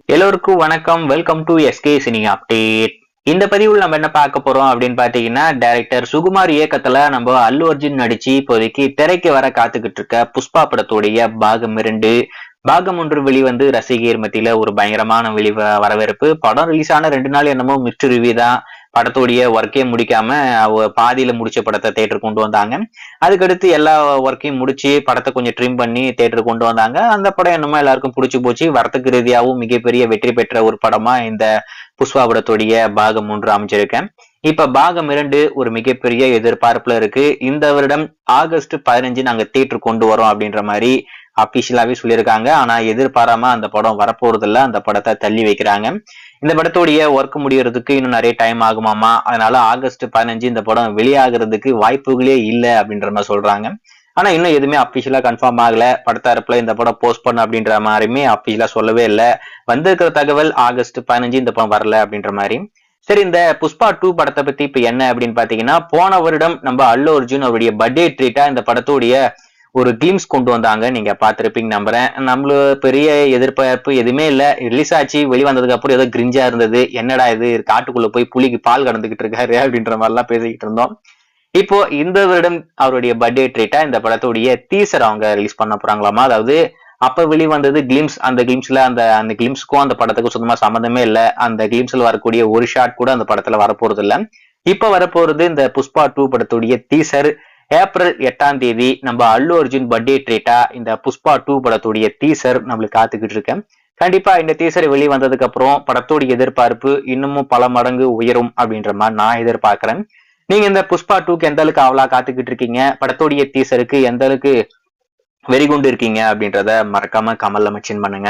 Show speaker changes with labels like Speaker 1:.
Speaker 1: எல்லோருக்கும் வணக்கம். Welcome to SK cine update. இந்த பதிவுல நம்ம என்ன பார்க்க போறோம் அப்படின்னு பாத்தீங்கன்னா, டைரக்டர் சுகுமார் இயக்கத்துல நம்ம அல்லு அர்ஜுன் நடிச்சு இப்போதைக்கு திரைக்கு வர காத்துக்கிட்டு இருக்க புஷ்பா படத்துடைய பாகம் 2 பாகம் 1 வெளிவந்து ரசிகர் மத்தியில ஒரு பயங்கரமான வரவேற்பு. படம் ரிலீஸ் ஆன 2 நாள் என்னமோ மிஸ்ட் ரிவ்யூ தான். படத்துடைய ஒர்க்கே முடிக்காம பாதியில முடிச்ச படத்தை தேட்டர் கொண்டு வந்தாங்க. அதுக்கடுத்து எல்லா ஒர்க்கையும் முடிச்சு படத்தை கொஞ்சம் ட்ரிம் பண்ணி தேட்டர் கொண்டு வந்தாங்க. அந்த படம் என்னமோ எல்லாருக்கும் பிடிச்சு போச்சு. வர்த்தக ரீதியாகவும் மிகப்பெரிய வெற்றி பெற்ற ஒரு படமா இந்த புஷ்பா படத்துடைய பாகம் 1 அமைஞ்சிருக்கேன். இப்ப பாகம் 2 ஒரு மிகப்பெரிய எதிர்பார்ப்புல இருக்கு. இந்த வருடம் ஆகஸ்ட் 15 நாங்க தேட்டர் கொண்டு வரோம் அப்படின்ற மாதிரி அபிஷியலாவே சொல்லியிருக்காங்க. ஆனா எதிர்பாராம அந்த படம் வரப்போறது இல்ல. அந்த படத்தை தள்ளி வைக்கிறாங்க. இந்த படத்துடைய ஒர்க் முடியறதுக்கு இன்னும் நிறைய டைம் ஆகுமாமா. அதனால ஆகஸ்ட் 15 இந்த படம் வெளியாகிறதுக்கு வாய்ப்புகளே இல்லை அப்படின்ற மாதிரி சொல்றாங்க. ஆனா இன்னும் எதுவுமே அபிஷியலா கன்ஃபார்ம் ஆகல. படத்தரப்புல இந்த படம் போஸ்ட் பண்ண அப்படின்ற மாதிரியுமே அபிஷியலா சொல்லவே இல்லை. வந்திருக்கிற தகவல் ஆகஸ்ட் 15 இந்த படம் வரல அப்படின்ற மாதிரி. சரி, இந்த புஷ்பா 2 படத்தை பத்தி இப்ப என்ன அப்படின்னு பாத்தீங்கன்னா, போன வருடம் நம்ம அல்லு அர்ஜுன் அவருடைய பர்த்டே ட்ரீட்டா இந்த படத்துடைய ஒரு கிளிம்ஸ் கொண்டு வந்தாங்க. நீங்க பாத்திருப்பீங்க நம்புறேன். நம்மளுக்கு பெரிய எதிர்பார்ப்பு எதுவுமே இல்ல. ரிலீஸ் ஆச்சு, வெளிவந்ததுக்கு அப்புறம் ஏதோ கிரிஞ்சா இருந்தது. என்னடா இது, காட்டுக்குள்ள போய் புலிக்கு பால் கடந்துகிட்டு இருக்காரு அப்படின்ற மாதிரி எல்லாம் பேசிக்கிட்டு இருந்தோம். இப்போ இந்த வருடம் அவருடைய பர்த்டே ட்ரீட்டா இந்த படத்துடைய டீசர் அவங்க ரிலீஸ் பண்ண போறாங்களாமா. அதாவது அப்ப வெளிவந்தது கிளிம்ஸ். அந்த கிளிம்ஸ்ல அந்த கிளிம்ஸ்க்கும் அந்த படத்துக்கும் சுத்தமா சம்மந்தமே இல்ல. அந்த கிளிம்ஸ்ல வரக்கூடிய ஒரு ஷாட் கூட அந்த படத்துல வரப்போறது இல்ல. இப்ப வரப்போறது இந்த புஷ்பா 2 படத்துடைய டீசர். ஏப்ரல் 8ஆம் தேதி நம்ம அல்லு அர்ஜுன் பர்த்டே ட்ரீட்டா இந்த புஷ்பா 2 படத்துடைய டீசர் நம்மளுக்கு காத்துக்கிட்டு இருக்கேன். கண்டிப்பா இந்த டீசர் வெளிவந்ததுக்கு அப்புறம் படத்தோடைய எதிர்பார்ப்பு இன்னமும் பல மடங்கு உயரும் அப்படின்ற மாதிரி நான் எதிர்பார்க்கிறேன். நீங்க இந்த புஷ்பா 2க்கு எந்த அளவுக்கு அவளா காத்துக்கிட்டு இருக்கீங்க, படத்தோடைய டீசருக்கு எந்த அளவுக்கு வெறிகுண்டு இருக்கீங்க அப்படின்றத மறக்காம கமெண்ட்ல மென்ஷன் பண்ணுங்க.